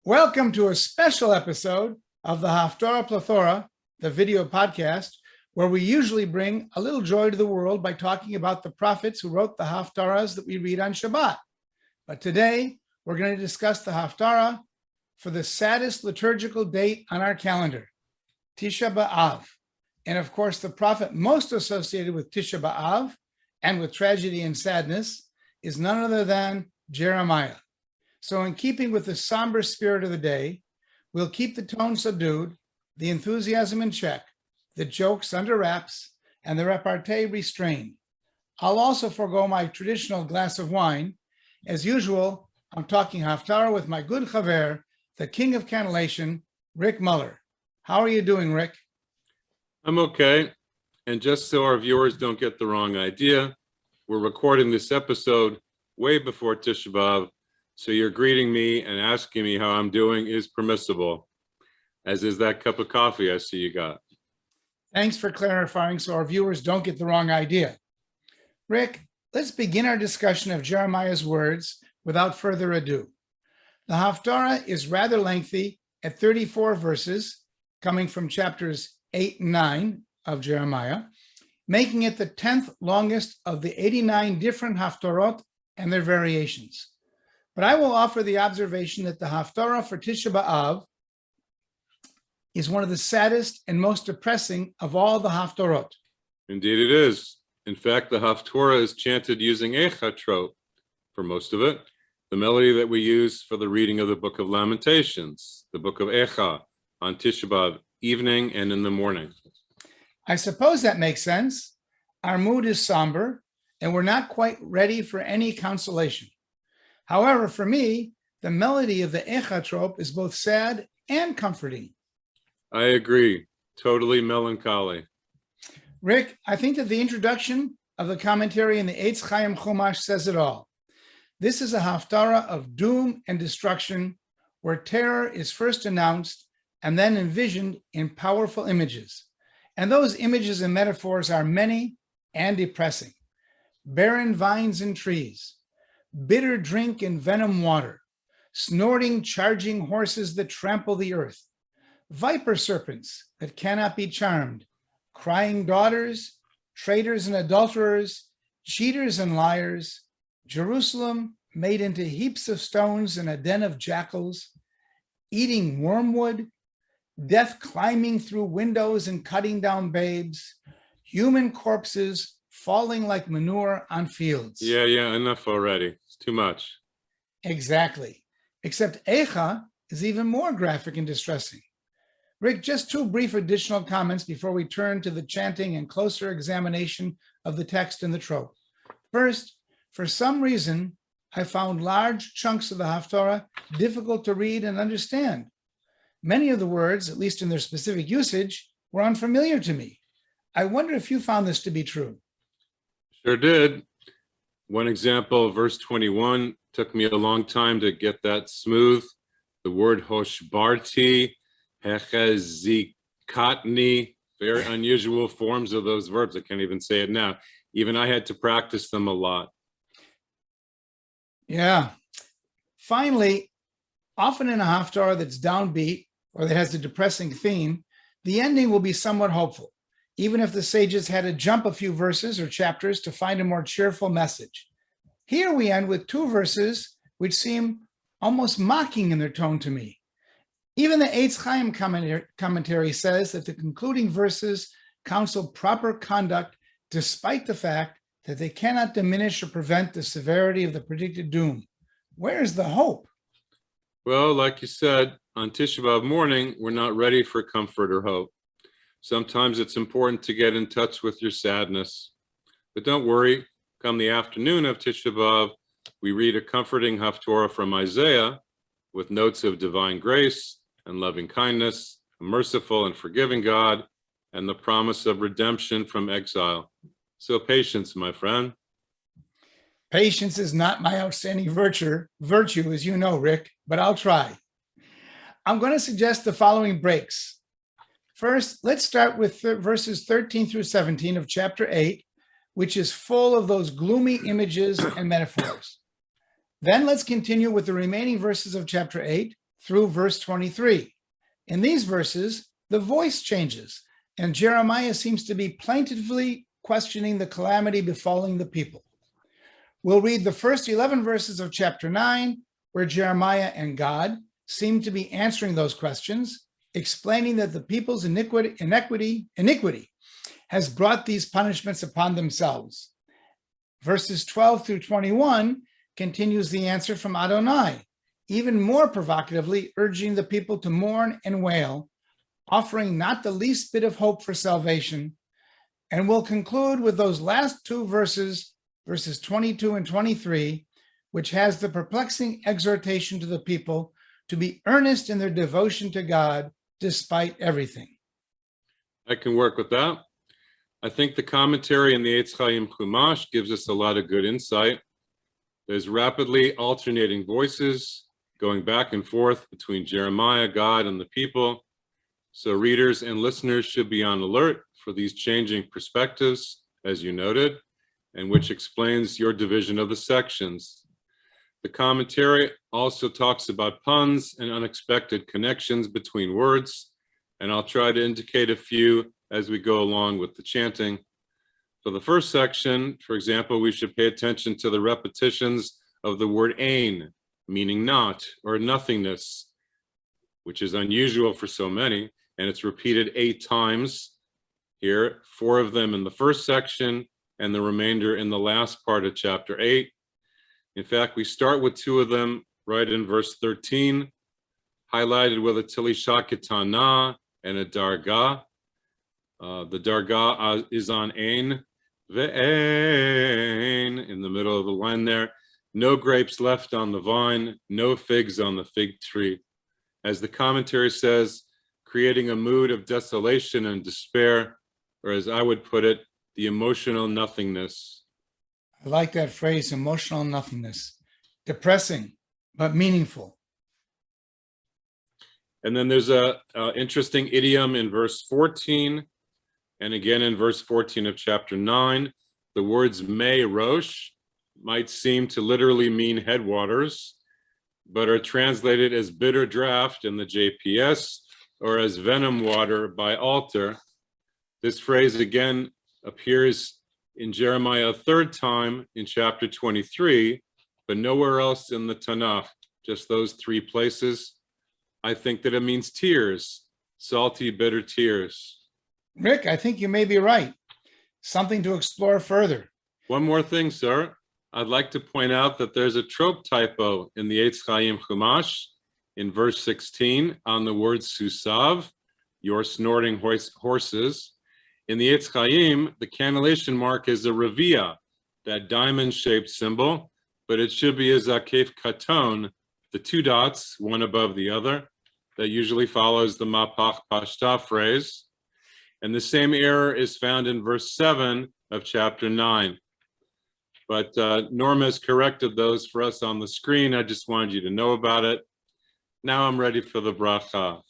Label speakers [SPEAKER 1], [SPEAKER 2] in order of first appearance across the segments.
[SPEAKER 1] Welcome to a special episode of the Haftarah Plethora, the video podcast, where we usually bring a little joy to the world by talking about the prophets who wrote the Haftarahs that we read on Shabbat. But today, we're going to discuss the Haftarah for the saddest liturgical date on our calendar, Tishah B'Av. And of course, the prophet most associated with Tishah B'Av and with tragedy and sadness is none other than Jeremiah. So in keeping with the somber spirit of the day, we'll keep the tone subdued, the enthusiasm in check, the jokes under wraps, and the repartee restrained. I'll also forego my traditional glass of wine. As usual, I'm talking Haftarah with my good chaver, the king of cannellation, Rick Muller. How are you doing, Rick?
[SPEAKER 2] I'm okay. And just so our viewers don't get the wrong idea, we're recording this episode way before Tisha B'Av, so you're greeting me and asking me how I'm doing is permissible, as is that cup of coffee I see you got.
[SPEAKER 1] Thanks for clarifying so our viewers don't get the wrong idea. Rick, let's begin our discussion of Jeremiah's words without further ado. The Haftarah is rather lengthy at 34 verses, coming from chapters 8 and 9 of Jeremiah, making it the 10th longest of the 89 different Haftarot and their variations. But I will offer the observation that the Haftarah for Tisha B'Av is one of the saddest and most depressing of all the Haftarot.
[SPEAKER 2] Indeed it is. In fact, the Haftarah is chanted using Echatrot for most of it, the melody that we use for the reading of the book of Lamentations, the book of Echa, on Tisha B'Av evening and in the morning.
[SPEAKER 1] I suppose that makes sense. Our mood is somber, and we're not quite ready for any consolation. However, for me, the melody of the Echatrot is both sad and comforting.
[SPEAKER 2] I agree. Totally melancholy.
[SPEAKER 1] Rick, I think that the introduction of the commentary in the Eitz Chaim Chumash says it all. This is a Haftarah of doom and destruction, where terror is first announced and then envisioned in powerful images. And those images and metaphors are many and depressing. Barren vines and trees, bitter drink and venom water, snorting, charging horses that trample the earth, viper serpents that cannot be charmed, crying daughters, traitors and adulterers, cheaters and liars, Jerusalem made into heaps of stones and a den of jackals, eating wormwood, death climbing through windows and cutting down babes, human corpses falling like manure on fields.
[SPEAKER 2] Yeah, enough already. It's too much.
[SPEAKER 1] Exactly. Except Echa is even more graphic and distressing. Rick, just two brief additional comments before we turn to the chanting and closer examination of the text and the trope. First, for some reason, I found large chunks of the Haftarah difficult to read and understand. Many of the words, at least in their specific usage, were unfamiliar to me. I wonder if you found this to be true.
[SPEAKER 2] Sure did. One example, verse 21, took me a long time to get that smooth. The word hoshbarti, hechezikatni, very unusual forms of those verbs. I can't even say it now. Even I had to practice them a lot.
[SPEAKER 1] Yeah. Finally, often in a Haftarah that's downbeat or that has a depressing theme, the ending will be somewhat hopeful, even if the sages had to jump a few verses or chapters to find a more cheerful message. Here we end with two verses which seem almost mocking in their tone to me. Even the Eitz Chaim commentary says that the concluding verses counsel proper conduct despite the fact that they cannot diminish or prevent the severity of the predicted doom. Where is the hope?
[SPEAKER 2] Well, like you said, on Tisha B'Av morning, we're not ready for comfort or hope. Sometimes it's important to get in touch with your sadness. But don't worry, come the afternoon of Tisha B'Av, we read a comforting Haftarah from Isaiah with notes of divine grace and loving kindness, a merciful and forgiving God, and the promise of redemption from exile. So patience, my friend.
[SPEAKER 1] Patience is not my outstanding virtue, as you know, Rick, but I'll try. I'm going to suggest the following breaks. First, let's start with verses 13 through 17 of chapter 8, which is full of those gloomy images and metaphors. Then let's continue with the remaining verses of chapter 8, through verse 23. In these verses, the voice changes, and Jeremiah seems to be plaintively questioning the calamity befalling the people. We'll read the first 11 verses of chapter 9, where Jeremiah and God seem to be answering those questions, explaining that the people's iniquity has brought these punishments upon themselves. Verses 12 through 21 continues the answer from Adonai, even more provocatively urging the people to mourn and wail, offering not the least bit of hope for salvation. And we'll conclude with those last two verses, verses 22 and 23, which has the perplexing exhortation to the people to be earnest in their devotion to God despite everything.
[SPEAKER 2] I can work with that. I think the commentary in the Eitz Chaim Chumash gives us a lot of good insight. There's rapidly alternating voices going back and forth between Jeremiah, God, and the people. So readers and listeners should be on alert for these changing perspectives, as you noted, and which explains your division of the sections. The commentary also talks about puns and unexpected connections between words, and I'll try to indicate a few as we go along with the chanting. For the first section, for example, we should pay attention to the repetitions of the word ein, meaning not or nothingness, which is unusual for so many, and it's repeated 8 times here, 4 of them in the first section and the remainder in the last part of chapter 8. In fact, we start with 2 of them right in verse 13, highlighted with a Tishah ketana and a dargah. The dargah is on ein, ve'ein, in the middle of the line there. No grapes left on the vine, no figs on the fig tree. As the commentary says, creating a mood of desolation and despair, or as I would put it, the emotional nothingness.
[SPEAKER 1] I like that phrase, emotional nothingness. Depressing, but meaningful.
[SPEAKER 2] And then there's a interesting idiom in verse 14, and again in verse 14 of chapter 9. The words me rosh might seem to literally mean headwaters, but are translated as bitter draft in the JPS or as venom water by Alter. This phrase again appears in Jeremiah a 3rd time in chapter 23, but nowhere else in the Tanakh, just those 3 places. I think that it means tears, salty, bitter tears.
[SPEAKER 1] Rick, I think you may be right. Something to explore further.
[SPEAKER 2] One more thing, sir. I'd like to point out that there's a trope typo in the Eitz Chaim Chumash in verse 16 on the word susav, your snorting horses. In the Eitz Chaim, the cannellation mark is a revia, that diamond-shaped symbol, but it should be a zakef katon, the 2 dots, one above the other, that usually follows the mapach pashta phrase. And the same error is found in verse 7 of chapter 9. But Norma has corrected those for us on the screen. I just wanted you to know about it. Now I'm ready for the bracha.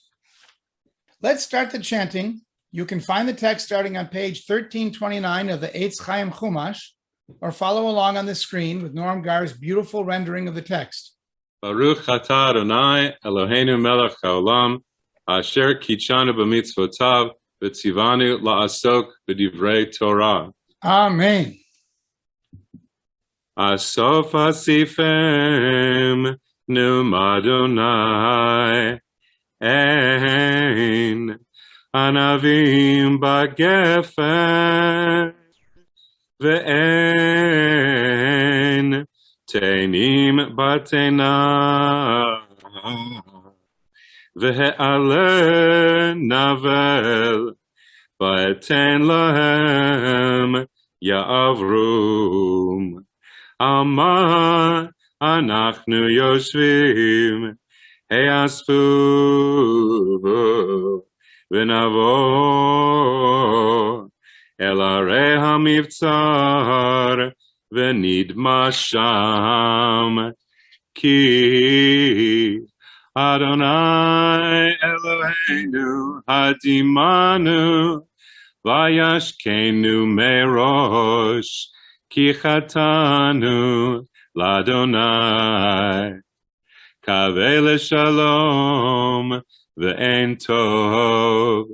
[SPEAKER 1] Let's start the chanting. You can find the text starting on page 1329 of the Eitz Chaim Chumash, or follow along on the screen with Norm Gar's beautiful rendering of the text.
[SPEAKER 2] Baruch atah Adonai Eloheinu melech haolam, asher kitshanu b'mitzvotav v'tzivanu la'asok b'divrei Torah.
[SPEAKER 1] Amen.
[SPEAKER 2] Asof asifem num Adonai ein anavim b'gefen ve'en tenim batena ve'ale navel va'eten lahem ya'avrum Ama anachnu yoshvim heasfu v'navo el arei hamivtzar v'nidma sham ki Adonai Eloheinu hadimanu vayashkenu merosh Ki chatanu l'Adonai kaveh leshalom ve'en tov,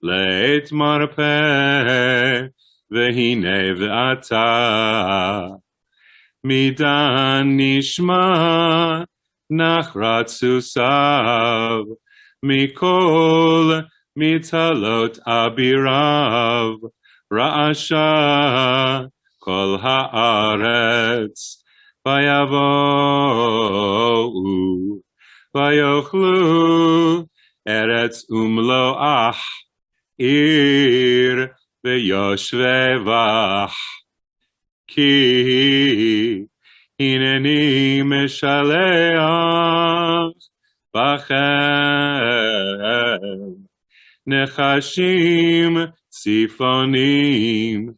[SPEAKER 2] leit marpeh ve'hine ve'ata, midan nishma nachratzu sav, mikol mitalot abirav, ra'asha kol haaretz, vayavo'u, vayochlu eretz umlo'ah, ir ve'yoshvevach, ki hineni meshaleach bachem, nechashim sifonim,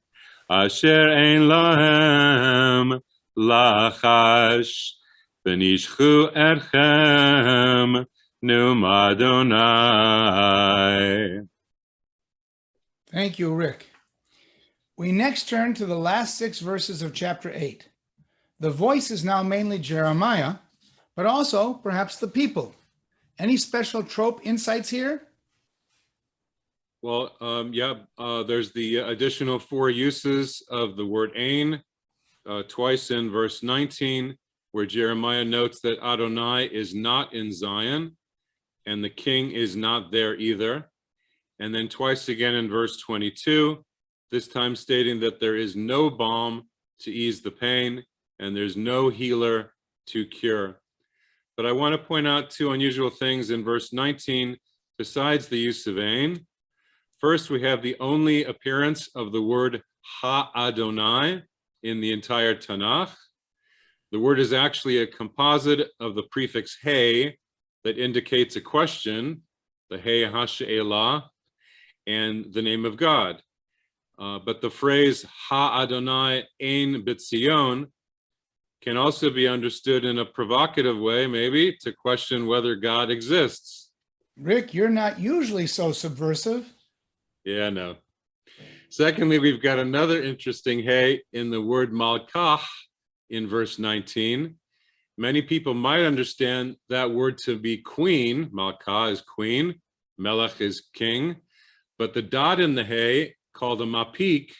[SPEAKER 2] asher ein lahem lachash, v'nishchu erchem num Adonai.
[SPEAKER 1] Thank you, Rick. We next turn to the last 6 verses of chapter 8. The voice is now mainly Jeremiah, but also perhaps the people. Any special trope insights here?
[SPEAKER 2] Well, there's the additional 4 uses of the word ein, twice in verse 19, where Jeremiah notes that Adonai is not in Zion, and the king is not there either. And then twice again in verse 22, this time stating that there is no balm to ease the pain, and there's no healer to cure. But I want to point out 2 unusual things in verse 19, besides the use of ein. First, we have the only appearance of the word ha-Adonai in the entire Tanakh. The word is actually a composite of the prefix hey that indicates a question, the hey ha-she'elah, and the name of God. But the phrase ha-Adonai ein b'tzion can also be understood in a provocative way, maybe, to question whether God exists.
[SPEAKER 1] Rick, you're not usually so subversive.
[SPEAKER 2] Yeah, no. Secondly, we've got another interesting hey in the word malkah in verse 19. Many people might understand that word to be queen. Malkah is queen, melech is king. But the dot in the hey, called a mapik,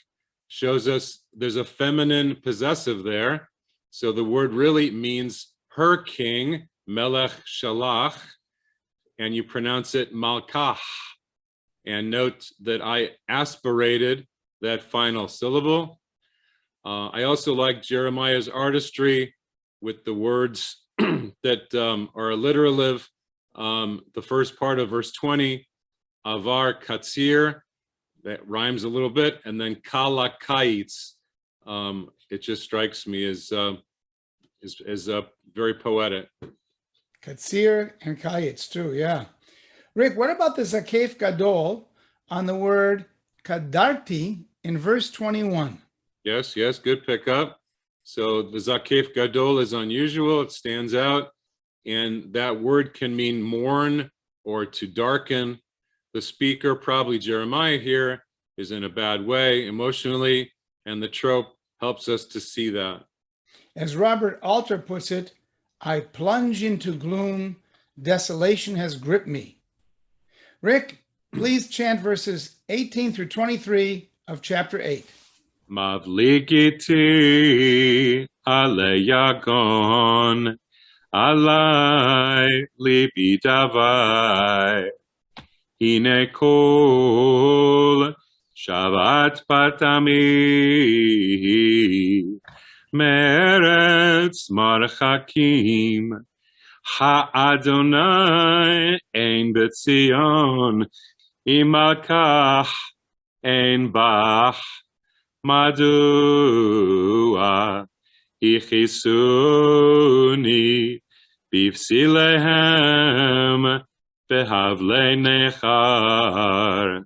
[SPEAKER 2] shows us there's a feminine possessive there. So the word really means her king, melech shalach, and you pronounce it malkah. And note that I aspirated that final syllable. I also like Jeremiah's artistry with the words that are alliterative. The first part of verse 20, avar katsir, that rhymes a little bit, and then kala kaitz. It just strikes me as very poetic.
[SPEAKER 1] Katsir and Kayitz too, yeah. Rick, what about the Zakef Gadol on the word kadarti in verse 21?
[SPEAKER 2] Yes, good pickup. So the Zakef Gadol is unusual, it stands out, and that word can mean mourn or to darken. The speaker, probably Jeremiah here, is in a bad way emotionally, and the trope helps us to see that.
[SPEAKER 1] As Robert Alter puts it, I plunge into gloom, desolation has gripped me. Rick, please chant verses 18 through 23 of chapter 8.
[SPEAKER 2] Mavligiti ale yagon, alai libi davai, hine kol shavat patami, meretz marchakim, ha-Adonai ein betzion, imalkach ein bach, madua ichisuni bifsilehem behavle nechar.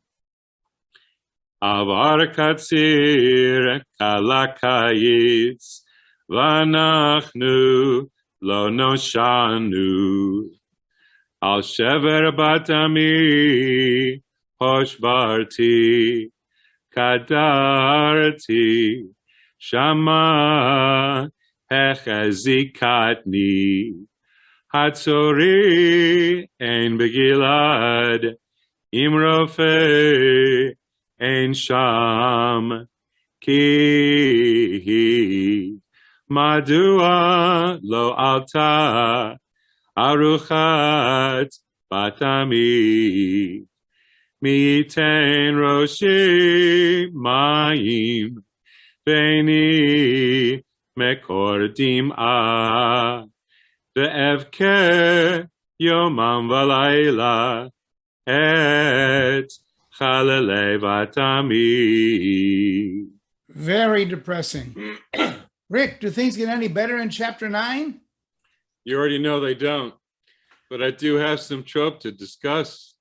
[SPEAKER 2] Avar katsir kalakayitz vanachnu lo noshanu. Al shever batami hoshbarti kadarti shama hechezikatni Hatzori ein begilad, imrofe ein sham, ki madua lo alta aruchat batami, miten roshi mayim, Beni mekordim a ve'evke yomam v'layla et halelei vatami.
[SPEAKER 1] Very depressing. Rick, do things get any better in chapter 9?
[SPEAKER 2] You already know they don't, but I do have some trope to discuss.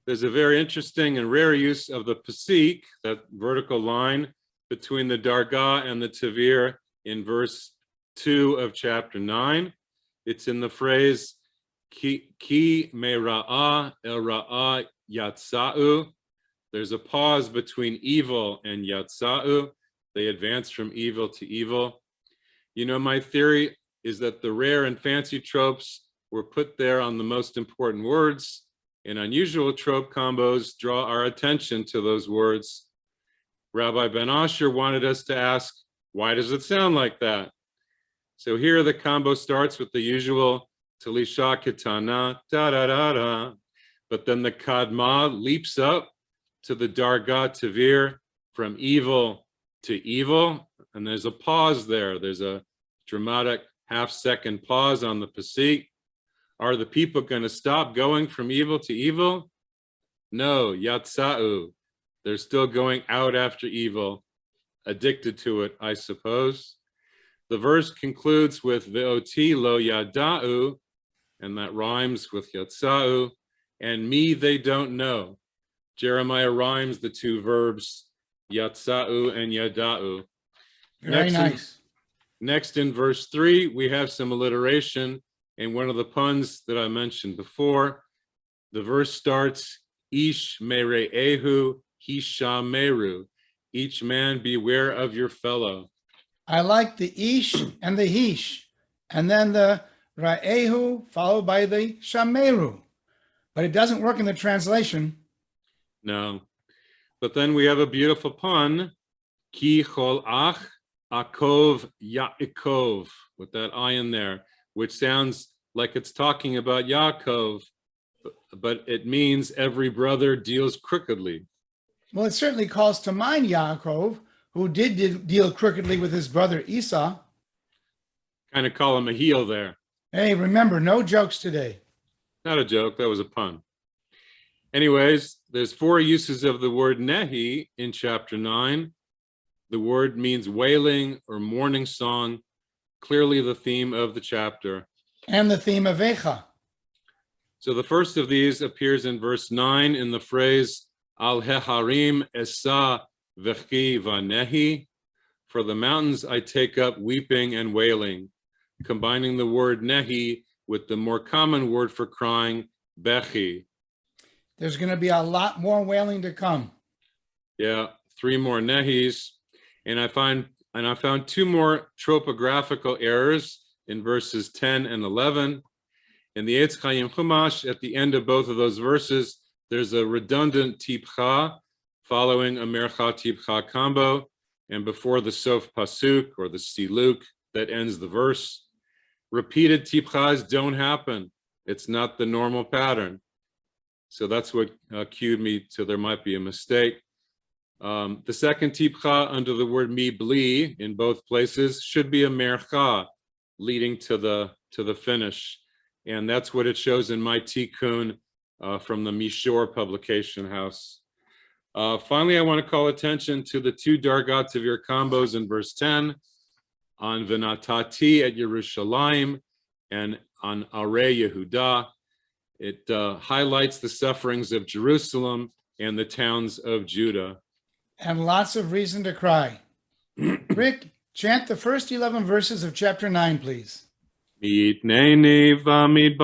[SPEAKER 2] There's a very interesting and rare use of the pasik, that vertical line between the dargah and the tavir in verse 2 of chapter 9. It's in the phrase ki me'ra'ah el ra'ah yatsa'u. There's a pause between evil and yatsa'u. They advance from evil to evil. You know, my theory is that the rare and fancy tropes were put there on the most important words, and unusual trope combos draw our attention to those words. Rabbi Ben Asher wanted us to ask, why does it sound like that? So here the combo starts with the usual Talisha Kitana, da-da-da-da, but then the Kadma leaps up to the Dargah Tavir, from evil to evil, and there's a pause there. There's a dramatic half-second pause on the pasik. Are the people going to stop going from evil to evil? No, Yatsa'u. They're still going out after evil, addicted to it, I suppose. The verse concludes with Ve'oti lo yada'u, and that rhymes with Yatsa'u, and me they don't know. Jeremiah rhymes the two verbs Yatsa'u and Yada'u.
[SPEAKER 1] Very nice.
[SPEAKER 2] Next in verse 3, we have some alliteration, and one of the puns that I mentioned before. The verse starts, Ish mere'ehu hishameru. Each man beware of your fellow.
[SPEAKER 1] I like the ish and the hish, and then the ra'ehu followed by the shameru. But it doesn't work in the translation.
[SPEAKER 2] No. But then we have a beautiful pun, ki chol ach akov Yaakov, with that I in there, which sounds like it's talking about Yaakov, but it means every brother deals crookedly.
[SPEAKER 1] Well, it certainly calls to mind Yaakov, who did deal crookedly with his brother Esau.
[SPEAKER 2] Kind of call him a heel there.
[SPEAKER 1] Hey, remember, no jokes today.
[SPEAKER 2] Not a joke, that was a pun. Anyways, there's 4 uses of the word nehi in chapter 9. The word means wailing or mourning song, clearly the theme of the chapter.
[SPEAKER 1] And the theme of Echa.
[SPEAKER 2] So the first of these appears in verse 9 in the phrase, Al heharim esa v'chi vanehi. For the mountains I take up weeping and wailing, combining the word nehi with the more common word for crying, bechi.
[SPEAKER 1] There's going to be a lot more wailing to come.
[SPEAKER 2] Yeah, 3 more nehis. And I found 2 more tropographical errors in verses 10 and 11. In the Eitz Chaim Chumash, at the end of both of those verses, there's a redundant tipcha following a mercha tipcha combo, and before the sof pasuk or the siluk that ends the verse. Repeated tipchas don't happen. It's not the normal pattern. So that's what cued me to there might be a mistake. The second tipcha under the word mi bli in both places should be a mercha leading to the finish, and that's what it shows in my tikkun from the Mishor publication house. Finally, I want to call attention to the 2 dargat tavir combos in verse 10 on Venatati at Yerushalayim and on Are Yehuda. It highlights the sufferings of Jerusalem and the towns of Judah.
[SPEAKER 1] And lots of reason to cry. Rick, chant the first 11 verses of chapter 9, please.
[SPEAKER 2] Mitnei v'amidbar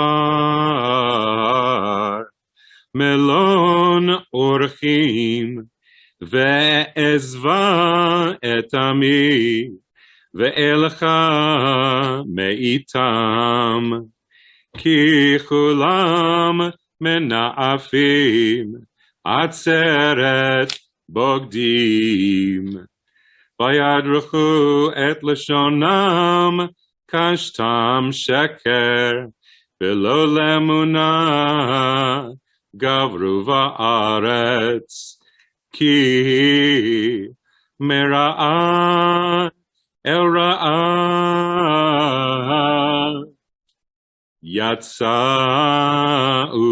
[SPEAKER 2] melon orchim ve'ezva et ami ve'elcha meitam Ki chulam mena'afim atzeret bogdim. Vayadruchu et lashonam kashtam sheker below lemuna gavru va'aretz ki mera'ah el ra'ah yatsa'u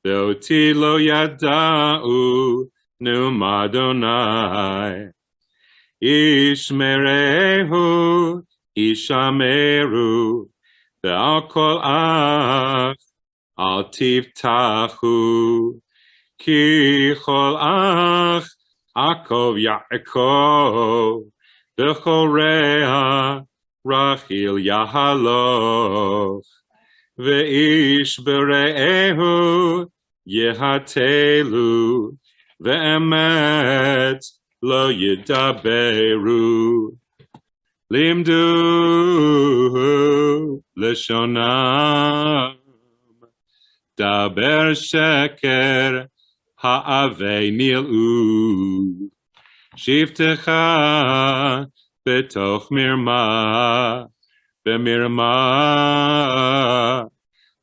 [SPEAKER 2] ve'oti lo yada'u numadonai Ishmerehu, Ishameru, ve'al kol ach, al tiftachu, ki chol ach, akov Yaakov, v'chol rea, Rachil Yahaloch, ve'ish bere'ehu, Yehatelu, ve'emet, Lo yidaberu limdu leshonam daber sheker ha'avei nil'u shiftecha betoch mirma b'mirma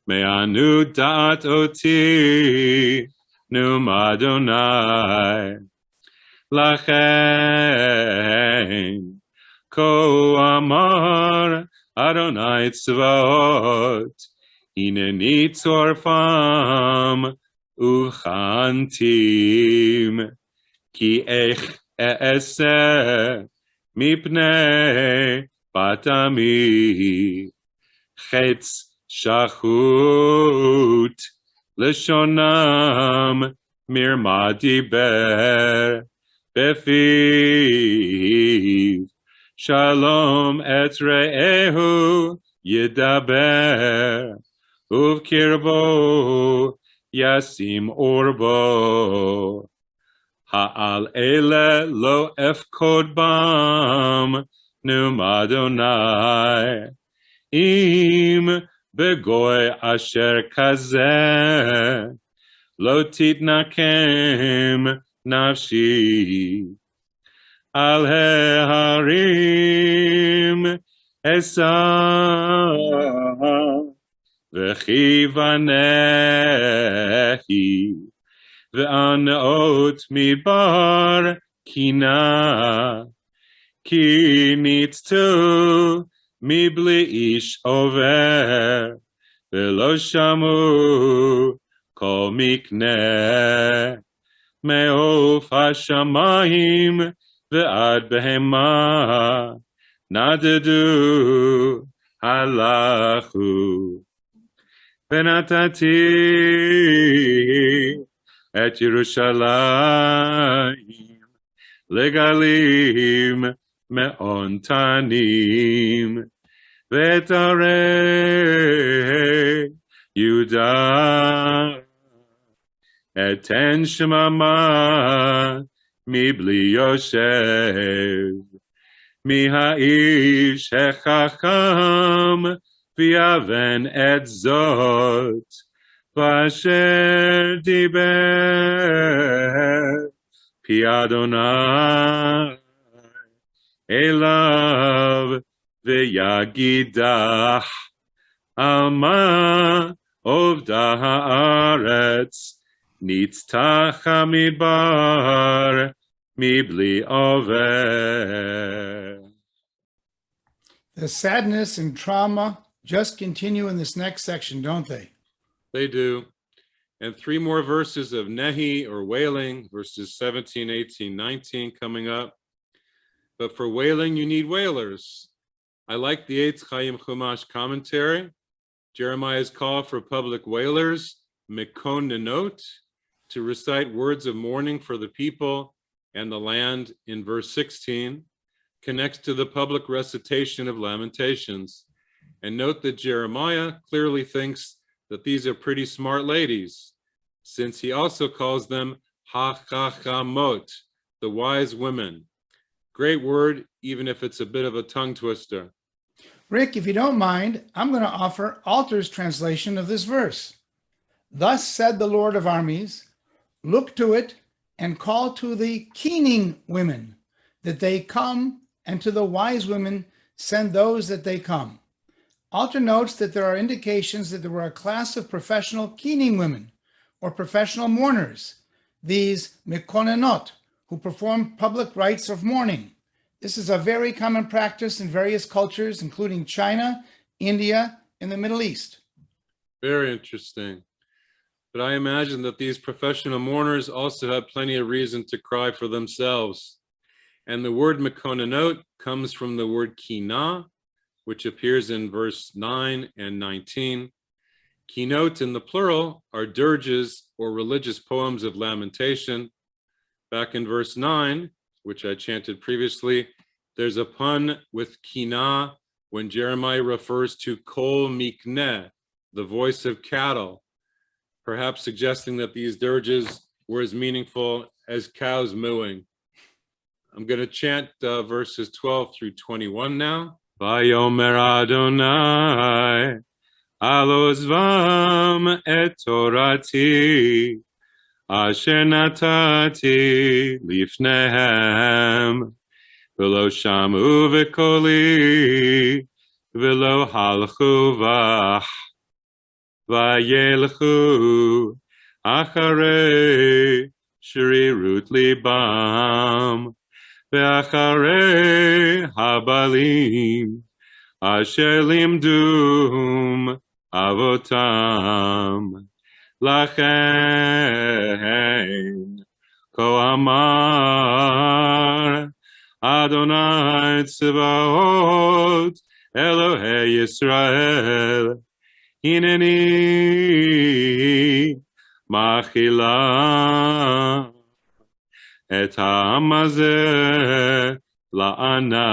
[SPEAKER 2] me'anu da'at oti numadonai Lachen, ko amar Adonai tzvaot, hineni tzorfam uchantim, ki ech e'eseh mipnei batami, chetz shachut, leshonam mirma diber, Befiv Shalom et re'ehu yidaber uvkirbo yasim orbo ha'al ele lo efkod bam numadonai im begoy asher kazeh lo titnakem nafshi al harim esa v'chivanehi v'anot mibar kina ki nitztu mibli ish over v'lo shamu kol mikneh Me'of hashamayim ve'ad behema nadadu halachu venatati et Yerushalayim legalim me'ontanim ve'tarei Yudah Eten shemama mibli yoshev mi ha'ish hechacham v'yaven et zot v'asher diber pi Adonai elav v'yagidah alma ovda haaretz Nitztacha midbar mibli over.
[SPEAKER 1] The sadness and trauma just continue in this next section, don't they?
[SPEAKER 2] They do. And 3 more verses of Nehi or wailing, verses 17, 18, 19 coming up. But for wailing, you need wailers. I like the Eitz Chaim Chumash commentary. Jeremiah's call for public wailers, Mikon Nenot, to recite words of mourning for the people and the land in verse 16, connects to the public recitation of Lamentations. And note that Jeremiah clearly thinks that these are pretty smart ladies, since he also calls them ha-cha-cha-mot, the wise women. Great word, even if it's a bit of a tongue twister.
[SPEAKER 1] Rick, if you don't mind, I'm going to offer Alter's translation of this verse. Thus said the Lord of armies, look to it and call to the keening women that they come, and to the wise women send those that they come. Alter notes that there are indications that there were a class of professional keening women or professional mourners, these mekonenot, who perform public rites of mourning. This is a very common practice in various cultures, including China, India, and the Middle East.
[SPEAKER 2] Very interesting. But I imagine that these professional mourners also have plenty of reason to cry for themselves. And the word mekonenot comes from the word kina, which appears in verse 9 and 19. Kinot in the plural are dirges or religious poems of lamentation. Back in verse 9, which I chanted previously, there's a pun with kina when Jeremiah refers to kol mikneh, the voice of cattle, perhaps suggesting that these dirges were as meaningful as cows mooing. I'm going to chant verses 12 through 21 now. Vayomer Adonai, alozvam et torati, asher natati lifnehem, v'lo shamu v'koli, v'lo halchu vach, vayelchu acharei shrirut libam, ve'acharei habalim, asher limdum avotam. Lachen ko amar Adonai Tzevaot Elohei Yisrael Hineni machila et ha'am hazeh la'ana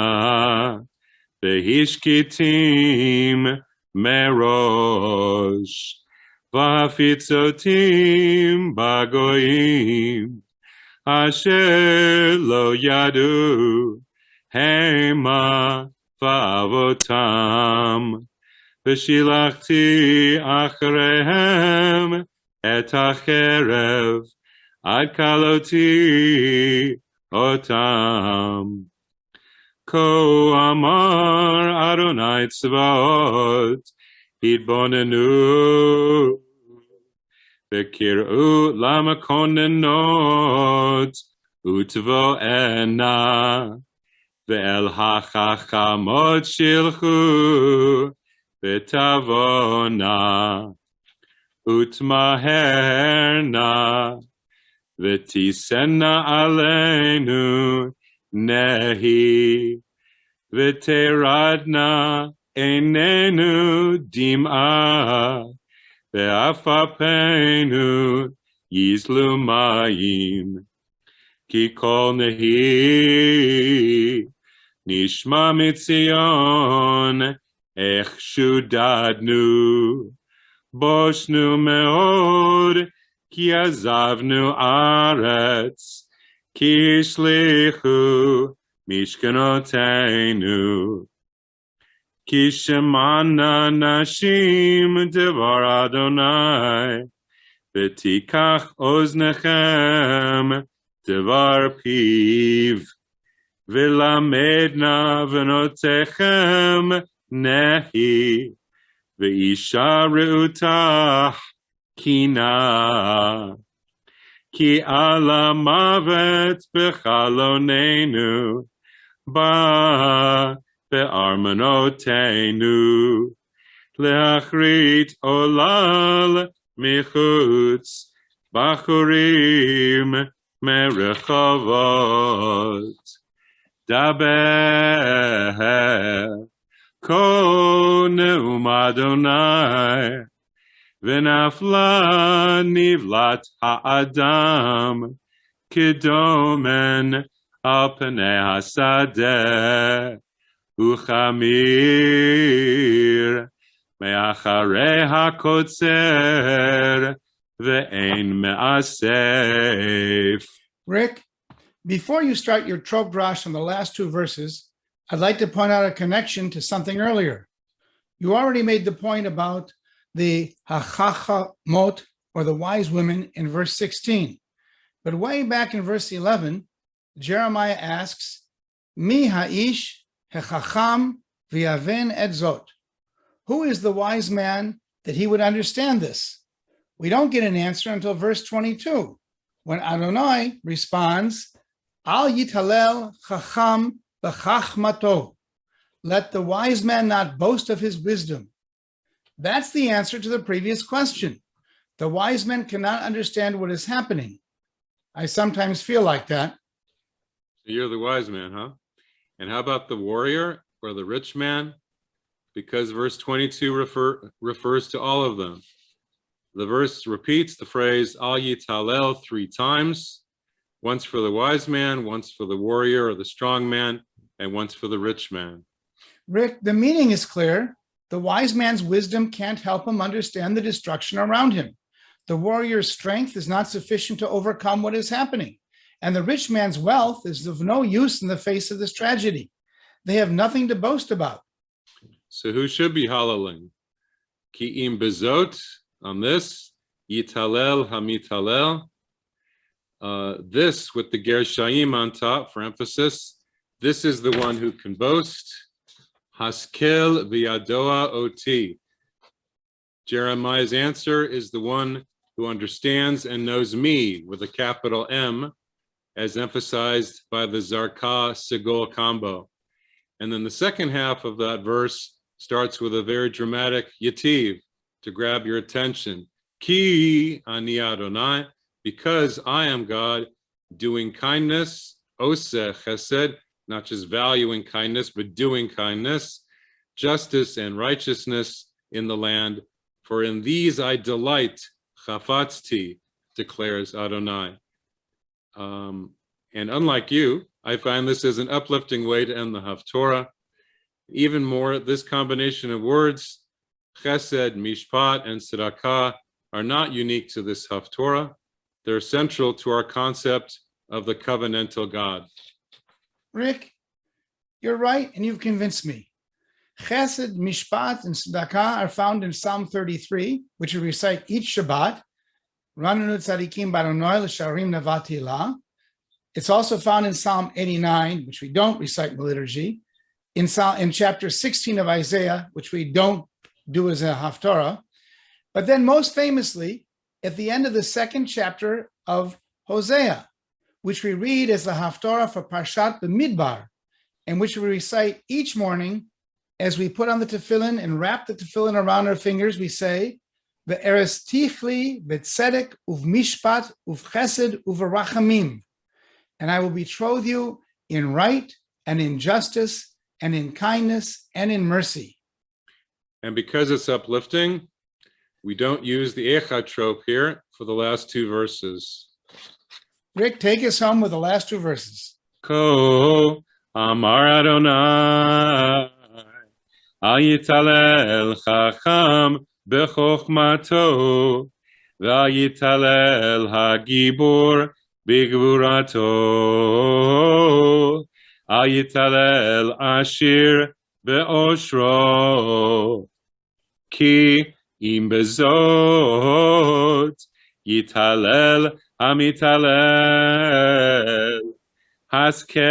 [SPEAKER 2] v'hishkitim merosh v'hafitzotim bagoyim asher lo yadu hema v'avotam v'shilachti achrehem et hacherev ad kaloti otam. Ko amar Adonai Tzvaot Hitbonenu v'kir'u lamakonenot utvo'ena ve'el hachachamot shilchu v'tavona utmaherna v'tisena aleinu nehi v'teradna einenu dim'a ve'afapenu yizlu mayim ki kol nehi nishma mitzion ech shudadnu boshnu meod ki azavnu aretz ki ishlichu mishkanotenu ki shemana nashim devar Adonai v'tikach oznechem devar piv v'lamedna v'notechem nehi v'isha re'utach kina ki ala mavet b'chalonenu ba be'armanotenu leachrit olal michutz bachurim merechavot daber ko neum Adonai v'nafla nivlat ha'adam kidomen al penei hasadeh uchamir me'acharei hakotzer ve'ein me'asef.
[SPEAKER 1] Rick, before you start your trope drash on the last two verses, I'd like to point out a connection to something earlier. You already made the point about the hachachamot, or the wise women, in verse 16. But way back in verse 11, Jeremiah asks, Mi ha'ish hechacham v'yaven et zot. Who is the wise man that he would understand this? We don't get an answer until verse 22, when Adonai responds, Al yitalel chacham b'chachmato. Let the wise man not boast of his wisdom. That's the answer to the previous question. The wise men cannot understand what is happening. I sometimes feel like that.
[SPEAKER 2] You're the wise man, huh? And how about the warrior or the rich man? Because verse 22 refers to all of them. The verse repeats the phrase Al Yitalel 3 times, once for the wise man, once for the warrior or the strong man, and once for the rich man.
[SPEAKER 1] Rick, the meaning is clear. The wise man's wisdom can't help him understand the destruction around him. The warrior's strength is not sufficient to overcome what is happening. And the rich man's wealth is of no use in the face of this tragedy. They have nothing to boast about.
[SPEAKER 2] So who should be halleling? Ki'im bezot, on this, yitalel hamitalel. This with the gershayim on top for emphasis. This is the one who can boast. Haskel v'yadoa oti. Jeremiah's answer is the one who understands and knows me, with a capital M, as emphasized by the Zarka Segol combo. And then the second half of that verse starts with a very dramatic yativ to grab your attention. Ki ani Adonai, because I am God, doing kindness, oseh chesed, not just valuing kindness, but doing kindness, justice and righteousness in the land. For in these I delight, chafatzti, declares Adonai. And unlike you, I find this is an uplifting way to end the Haftarah. Even more, this combination of words, Hesed, Mishpat, and Tzedakah, are not unique to this Haftarah. They're central to our concept of the covenantal God.
[SPEAKER 1] Rick, you're right, and you've convinced me. Hesed, Mishpat, and Tzedakah are found in Psalm 33, which we recite each Shabbat. Rananu tzadikim baronoi l'sharim navati la. It's also found in Psalm 89, which we don't recite in the liturgy, in chapter 16 of Isaiah, which we don't do as a Haftarah, but then most famously at the end of the second chapter of Hosea, which we read as the Haftarah for Parshat B'Midbar, and which we recite each morning as we put on the tefillin and wrap the tefillin around our fingers. We say, Ve'eres tichli v'tzedek uv'mishpat uv'chesed uv'rachamim. And I will betroth you in right and in justice and in kindness and in mercy.
[SPEAKER 2] And because it's uplifting, we don't use the echad trope here for the last 2 verses.
[SPEAKER 1] Rick, take us home with the last 2 verses.
[SPEAKER 2] Ko amar Adonai, al yitalel chacham b'chochmato, v'al yitalel hagibor b'gvurato, al yitalel ashir be'oshro, ki im bezot yitalel hamitalel, haskel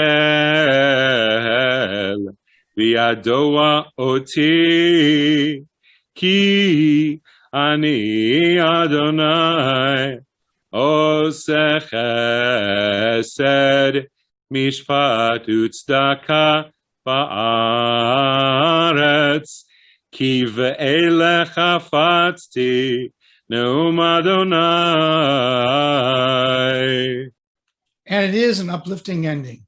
[SPEAKER 2] v'yadoa oti, ki ani Adonai oseh chesed mishpat u'tzedakah ba'aretz, ki ve'ele chafatzti neum Adonai.
[SPEAKER 1] And it is an uplifting ending.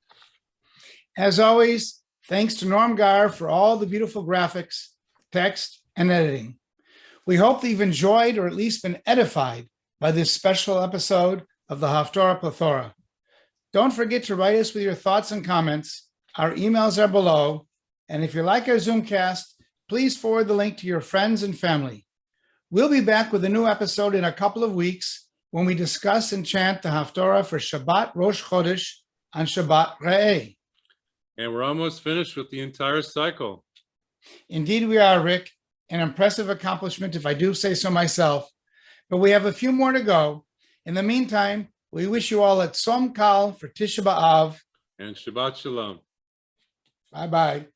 [SPEAKER 1] As always, thanks to Norm Gar for all the beautiful graphics, text, and editing. We hope that you've enjoyed or at least been edified by this special episode of the Haftarah Plethora. Don't forget to write us with your thoughts and comments. Our emails are below. And if you like our Zoomcast, please forward the link to your friends and family. We'll be back with a new episode in a couple of weeks when we discuss and chant the Haftarah for Shabbat Rosh Chodesh on Shabbat Re'eh.
[SPEAKER 2] And we're almost finished with the entire cycle.
[SPEAKER 1] Indeed we are, Rick. an impressive accomplishment, if I do say so myself. But we have a few more to go. In the meantime, we wish you all a Tzom Kal for Tisha B'Av.
[SPEAKER 2] And Shabbat Shalom.
[SPEAKER 1] Bye-bye.